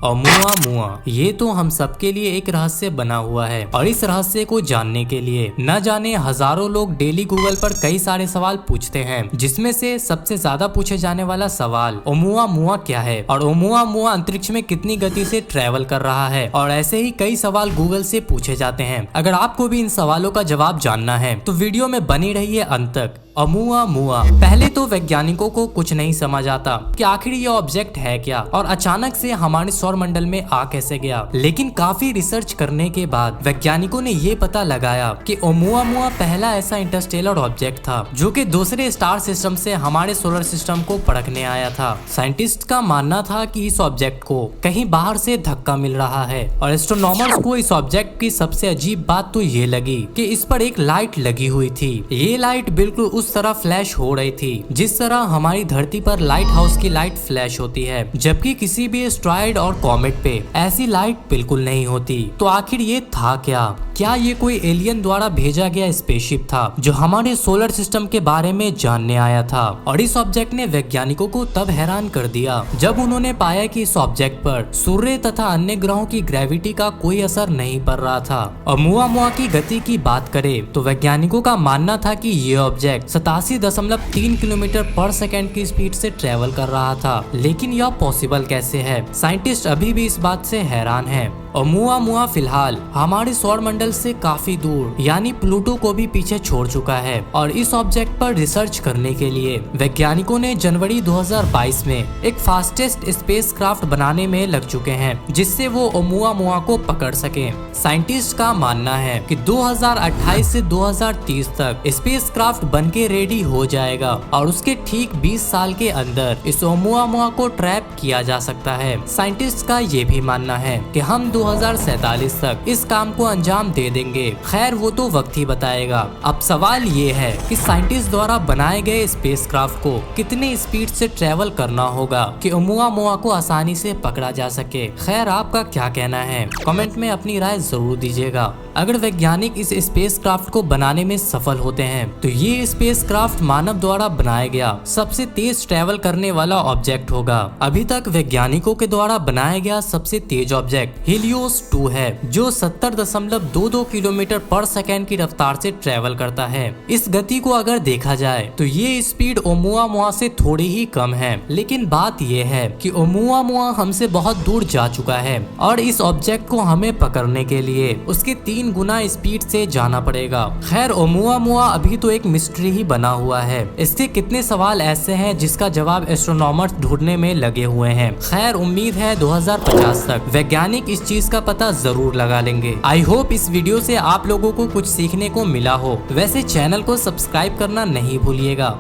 ओमुआमुआ ये तो हम सबके लिए एक रहस्य बना हुआ है और इस रहस्य को जानने के लिए न जाने हजारों लोग डेली गूगल पर कई सारे सवाल पूछते हैं, जिसमें से सबसे ज्यादा पूछे जाने वाला सवाल ओमुआमुआ क्या है और ओमुआमुआ अंतरिक्ष में कितनी गति से ट्रेवल कर रहा है। और ऐसे ही कई सवाल गूगल से पूछे जाते हैं। अगर आपको भी इन सवालों का जवाब जानना है तो वीडियो में बनी रहिए अंत तक। ओमुआमुआ पहले तो वैज्ञानिकों को कुछ नहीं समझ आता कि आखिर ये ऑब्जेक्ट है क्या और अचानक से हमारे सौर मंडल में आ कैसे गया। लेकिन काफी रिसर्च करने के बाद वैज्ञानिकों ने ये पता लगाया कि ओमुआमुआ पहला ऐसा इंटरस्टेलर ऑब्जेक्ट था जो कि दूसरे स्टार सिस्टम से हमारे सोलर सिस्टम को पड़कने आया था। साइंटिस्ट का मानना था कि इस ऑब्जेक्ट को कहीं बाहर से धक्का मिल रहा है और एस्ट्रोनॉमर्स को इस ऑब्जेक्ट की सबसे अजीब बात तो ये लगी कि इस पर एक लाइट लगी हुई थी। ये लाइट बिल्कुल उस तरह फ्लैश हो रही थी जिस तरह हमारी धरती पर लाइट हाउस की लाइट फ्लैश होती है, जबकि किसी भी एस्ट्रॉयड और कॉमेट पे ऐसी लाइट बिल्कुल नहीं होती। तो आखिर ये था क्या ये कोई एलियन द्वारा भेजा गया स्पेसशिप था जो हमारे सोलर सिस्टम के बारे में जानने आया था? और इस ऑब्जेक्ट ने वैज्ञानिकों को तब हैरान कर दिया जब उन्होंने पाया कि इस ऑब्जेक्ट पर सूर्य तथा अन्य ग्रहों की ग्रेविटी का कोई असर नहीं पड़ रहा था। ओमुआमुआ की गति की बात करें तो वैज्ञानिकों का मानना था कि ये ऑब्जेक्ट 87.3 किलोमीटर पर सेकेंड की स्पीड से ट्रेवल कर रहा था। लेकिन यह पॉसिबल कैसे है? साइंटिस्ट अभी भी इस बात से हैरान हैं। ओमुआमुआ फिलहाल हमारे सौर मंडल से काफी दूर यानी प्लूटो को भी पीछे छोड़ चुका है और इस ऑब्जेक्ट पर रिसर्च करने के लिए वैज्ञानिकों ने जनवरी 2022 में एक फास्टेस्ट स्पेसक्राफ्ट बनाने में लग चुके हैं जिससे वो ओमुआमुआ को पकड़ सके। साइंटिस्ट का मानना है कि 2028 से 2030 तक स्पेसक्राफ्ट बनके रेडी हो जाएगा और उसके ठीक 20 साल के अंदर इस ओमुआमुआ को ट्रैप किया जा सकता है। साइंटिस्ट का ये भी मानना है कि हम 2047 तक इस काम को अंजाम दे देंगे। खैर वो तो वक्त ही बताएगा। अब सवाल ये है कि साइंटिस्ट द्वारा बनाए गए स्पेसक्राफ्ट को कितने स्पीड से ट्रेवल करना होगा कि ओमुआमुआ को आसानी से पकड़ा जा सके। खैर आपका क्या कहना है? कमेंट में अपनी राय जरूर दीजिएगा। अगर वैज्ञानिक इस स्पेसक्राफ्ट को बनाने में सफल होते हैं तो ये स्पेसक्राफ्ट मानव द्वारा बनाया गया सबसे तेज ट्रेवल करने वाला ऑब्जेक्ट होगा। अभी तक वैज्ञानिकों के द्वारा बनाया गया सबसे तेज ऑब्जेक्ट हीलियोस 2 है जो 70.22 किलोमीटर पर सेकेंड की रफ्तार से ट्रेवल करता है। इस गति को अगर देखा जाए तो ये स्पीड ओमुआमुआ से थोड़ी ही कम है। लेकिन बात ये है कि ओमुआमुआ हमसे बहुत दूर जा चुका है और इस ऑब्जेक्ट को हमें पकड़ने के लिए उसके 3 गुना स्पीड से जाना पड़ेगा। खैर ओमुआमुआ अभी तो एक मिस्ट्री ही बना हुआ है। इसके कितने सवाल ऐसे हैं जिसका जवाब एस्ट्रोनॉमर्स ढूंढने में लगे हुए हैं। खैर उम्मीद है 2050 तक वैज्ञानिक इस चीज का पता जरूर लगा लेंगे। आई होप इस वीडियो से आप लोगों को कुछ सीखने को मिला हो। वैसे चैनल को सब्सक्राइब करना नहीं भूलिएगा।